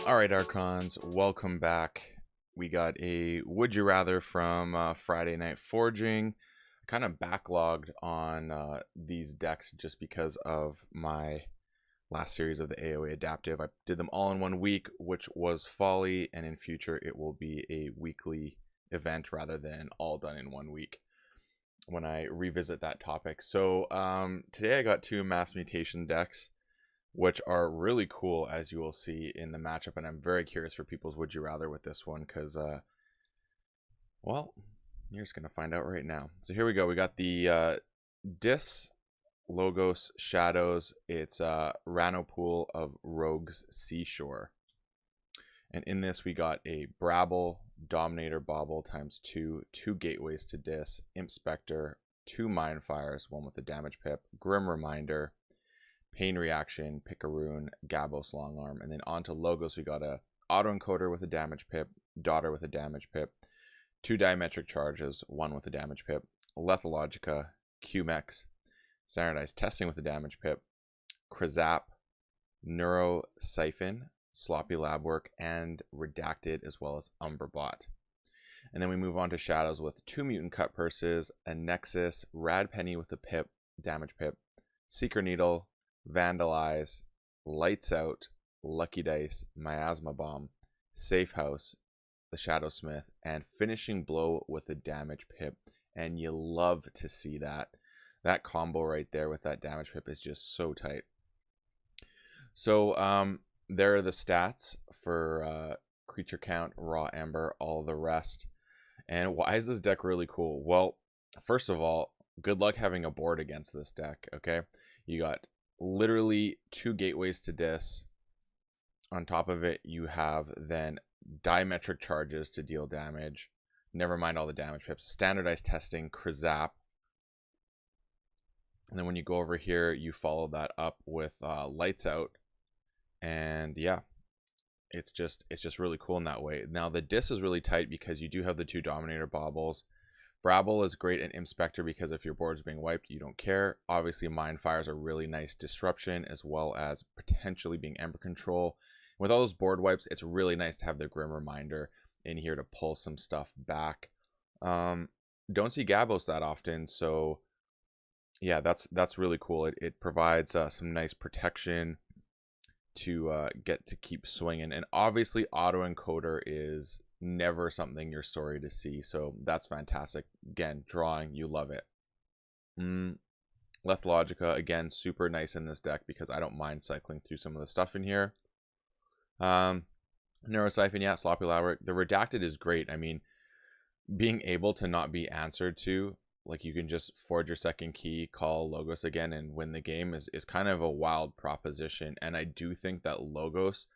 Alright, Archons, welcome back. We got a Would You Rather from Friday Night Forging. I kind of backlogged on these decks just because of my last series of the AOA Adaptive. I did them all in 1 week, which was folly, and in future it will be a weekly event rather than all done in 1 week when I revisit that topic. So today I got two Mass Mutation decks, which are really cool, as you will see in the matchup, and I'm very curious for people's Would You Rather with this one, because, well, you're just going to find out right now. So here we go. We got the Dis, Logos, Shadows. It's Ranopool of Rogues Seashore. And in this, we got a Brabble, Dominator Bauble times 2, 2 Gateways to Dis, Imp Spectre, 2 Mind Fires, 1 with a damage pip, Grim Reminder, Pain Reaction, Picaroon, Gabos Longarm, and then onto Logos we got a Autoencoder with a damage pip, Daughter with a damage pip, 2 Diametric Charges, 1 with a damage pip, Lethalogica, QMEX, Standardized Testing with a damage pip, Krazap, Neuro Siphon, Sloppy Lab Work, and Redacted, as well as Umberbot. And then we move on to Shadows with 2 Mutant Cut Purses, a Nexus, Rad Penny with a pip, damage pip, Seeker Needle, Vandalize, Lights Out, Lucky Dice, Miasma Bomb, Safe House, the Shadowsmith, and Finishing Blow with a damage pip. And you love to see that. That combo right there with that damage pip is just so tight. So there are the stats for creature count, raw ember, all the rest. And why is this deck really cool? Well, first of all, good luck having a board against this deck, okay? You got literally 2 Gateways to Dis. On top of it, you have then Diametric Charges to deal damage. Never mind all the damage pips. Standardized Testing, Krazap. And then when you go over here, you follow that up with Lights Out. And yeah, it's just really cool in that way. Now the Dis is really tight because you do have the 2 Dominator Baubles. Brabble is great in Imp Spectre because if your board's being wiped, you don't care. Obviously, Mind Fires are really nice disruption, as well as potentially being Ember Control. With all those board wipes, it's really nice to have the Grim Reminder in here to pull some stuff back. Don't see Gabos that often, so yeah, that's really cool. It provides some nice protection to get to keep swinging. And obviously, Autoencoder is never something you're sorry to see, so that's fantastic. Again, drawing, you love it. Lethalogica, again, super nice in this deck because I don't mind cycling through some of the stuff in here. Neurosiphon, yeah, Sloppy Lab. The Redacted is great. I mean, being able to not be answered to, like you can just forge your second key, call Logos again, and win the game is kind of a wild proposition. And I do think that Logos,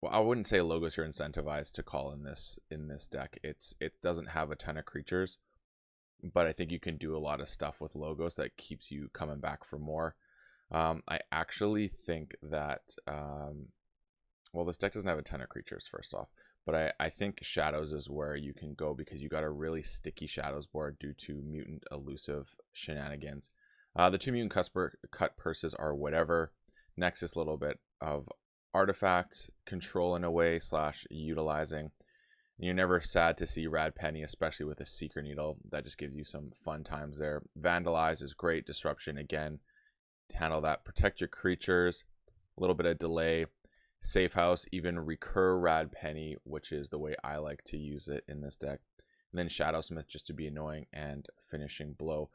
well, I wouldn't say Logos you're incentivized to call in this deck. It doesn't have a ton of creatures, but I think you can do a lot of stuff with Logos that keeps you coming back for more. I actually think that well, this deck doesn't have a ton of creatures first off, but I think Shadows is where you can go because you got a really sticky Shadows board due to mutant elusive shenanigans. The 2 Mutant Cut Purses are whatever. Nexus, a little bit of artifact control in a way / utilizing. And you're never sad to see Rad Penny, especially with a Seeker Needle. That just gives you some fun times there. Vandalize is great. Disruption again. Handle that. Protect your creatures. A little bit of delay. Safe House, even recur Rad Penny, which is the way I like to use it in this deck. And then Shadowsmith just to be annoying, and Finishing Blow.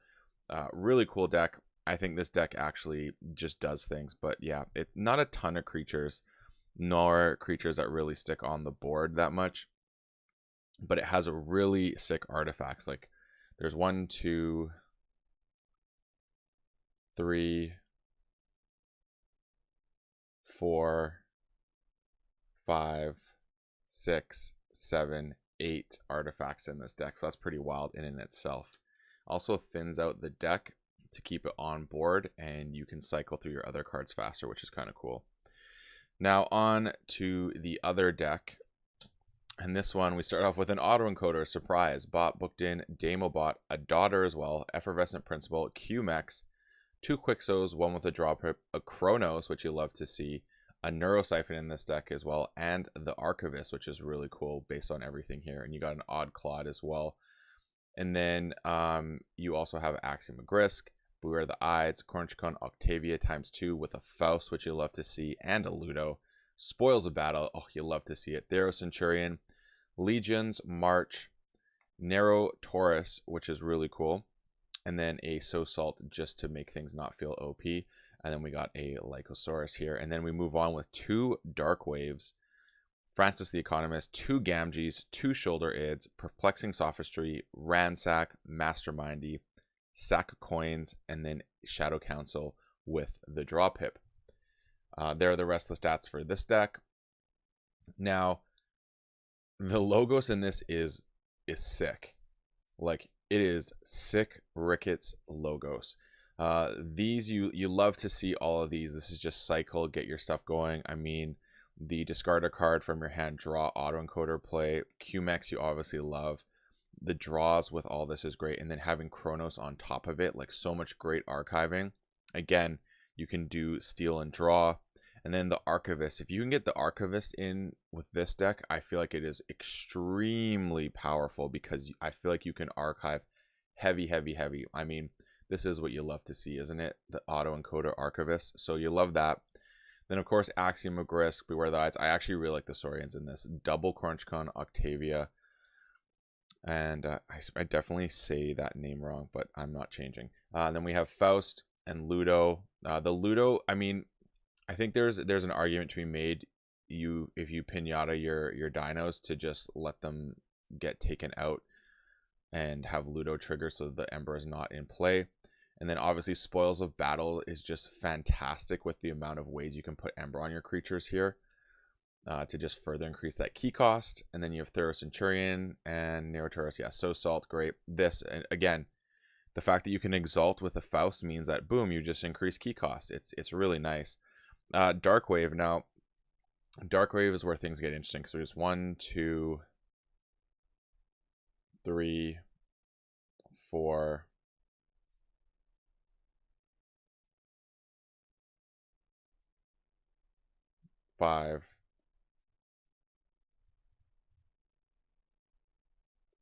Really cool deck. I think this deck actually just does things, but yeah, it's not a ton of creatures, nor creatures that really stick on the board that much, but it has a really sick artifacts. Like there's 1, 2, 3, 4, 5, 6, 7, 8 artifacts in this deck, so that's pretty wild in and itself. Also thins out the deck to keep it on board, and you can cycle through your other cards faster, which is kind of cool. Now on to the other deck, and this one we start off with an Autoencoder, surprise, bot booked in, Damobot, a Daughter as well, Effervescent Principle, QMEX, 2 Quixos, 1 with a draw pip, a Chronos, which you love to see, a Neurosiphon in this deck as well, and the Archivist, which is really cool based on everything here. And you got an Odd Clod as well. And then you also have Axiom of Grisk, Beware the Ides, Cornichon Octavia ×2 with a Faust, which you love to see, and a Ludo. Spoils of Battle, oh, you love to see it. Theros Centurion, Legions, March, Narrow Taurus, which is really cool. And then a Salt just to make things not feel OP. And then we got a Lycosaurus here. And then we move on with 2 Dark Waves, Francis the Economist, 2 Gamgees, 2 Shoulder Ids, Perplexing Sophistry, Ransack, Mastermindy, Sack of Coins, and then Shadow Council with the Draw Pip. There are the rest of the stats for this deck. Now, the logos in this is sick. Like, it is sick Ricketts logos. These, you love to see all of these. This is just cycle, get your stuff going. I mean, the discard a card from your hand, draw, autoencoder play. QMEX you obviously love. The draws with all this is great. And then having Chronos on top of it, like so much great archiving. Again, you can do steal and draw. And then the Archivist. If you can get the Archivist in with this deck, I feel like it is extremely powerful because I feel like you can archive heavy. I mean, this is what you love to see, isn't it? The autoencoder Archivist. So you love that. Then, of course, Axiom of Grisk, Beware the Ides. I actually really like the Saurians in this. Double Cornichon Octavia. And I definitely say that name wrong, but I'm not changing. Then we have Faust and Ludo. The Ludo, I mean, I think there's an argument to be made. If you pinata your dinos to just let them get taken out and have Ludo trigger so the Ember is not in play. And then obviously Spoils of Battle is just fantastic with the amount of ways you can put Ember on your creatures here to just further increase that key cost. And then you have Theros Centurion and Nero Taurus. Yeah, Salt, great. This, and again, the fact that you can Exalt with a Faust means that, boom, you just increase key cost. It's really nice. Dark Wave. Now, Dark Wave is where things get interesting. So there's 1, 2, 3, 4, 5.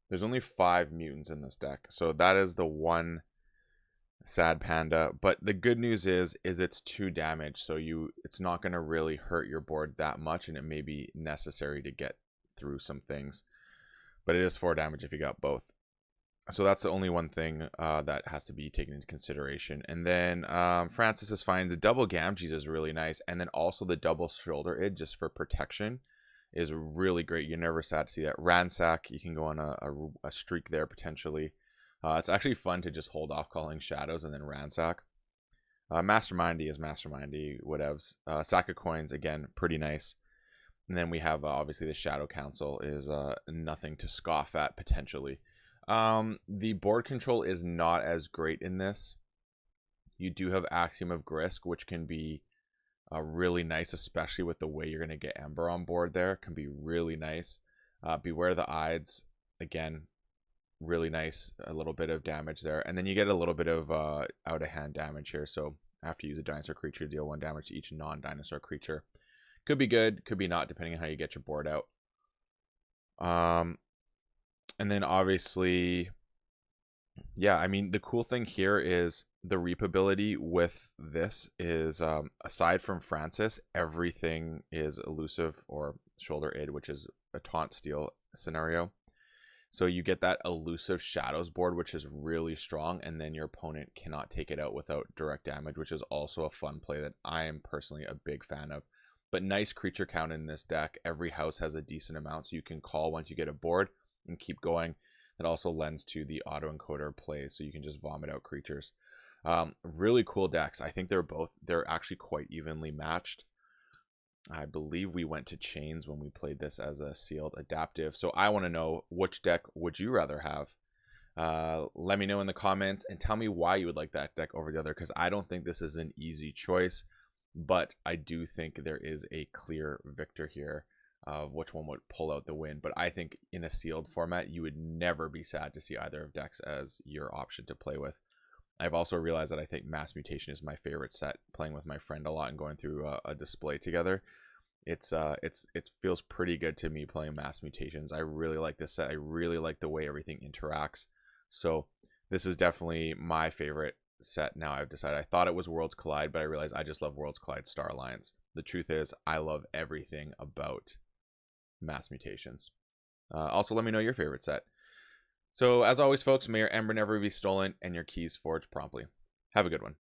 There's only 5 mutants in this deck. So that is the one sad panda. But the good news is it's 2 damage. So it's not going to really hurt your board that much. And it may be necessary to get through some things. But it is 4 damage if you got both. So that's the only one thing that has to be taken into consideration. And then Francis is fine. The double Gamgees is really nice. And then also the double Shoulder Id just for protection is really great. You're never sad to see that. Ransack, you can go on a streak there potentially. It's actually fun to just hold off calling Shadows and then Ransack. Mastermindy is Mastermindy, whatevs. Sack of Coins, again, pretty nice. And then we have obviously the Shadow Council is nothing to scoff at potentially. The board control is not as great in this. You do have Axiom of Grisk, which can be really nice, especially with the way you're going to get Ember on board there. Can be really nice. Beware the Ides, again, really nice. A little bit of damage there. And then you get a little bit of out-of-hand damage here. So after you use a dinosaur creature, deal 1 damage to each non-dinosaur creature. Could be good, could be not, depending on how you get your board out. And then obviously, yeah, I mean, the cool thing here is the reap ability with this is, aside from Francis, everything is elusive or Shoulder Id, which is a taunt steal scenario. So you get that elusive Shadows board, which is really strong, and then your opponent cannot take it out without direct damage, which is also a fun play that I am personally a big fan of. But nice creature count in this deck. Every house has a decent amount, so you can call once you get a board and keep going. It also lends to the autoencoder plays, so you can just vomit out creatures. Really cool decks. I think they're actually quite evenly matched. I believe we went to chains when we played this as a sealed adaptive. So I want to know, which deck would you rather have? Let me know in the comments and tell me why you would like that deck over the other, because I don't think this is an easy choice, but I do think there is a clear victor here of which one would pull out the win. But I think in a sealed format, you would never be sad to see either of decks as your option to play with. I've also realized that I think Mass Mutation is my favorite set, playing with my friend a lot and going through a display together. It feels pretty good to me playing Mass Mutations. I really like this set. I really like the way everything interacts. So this is definitely my favorite set now. I've decided. I thought it was Worlds Collide, but I realized I just love Worlds Collide Star Alliance. The truth is, I love everything about Mass Mutations. Also, let me know your favorite set. So, as always, folks, may your Ember never be stolen and your keys forged promptly. Have a good one.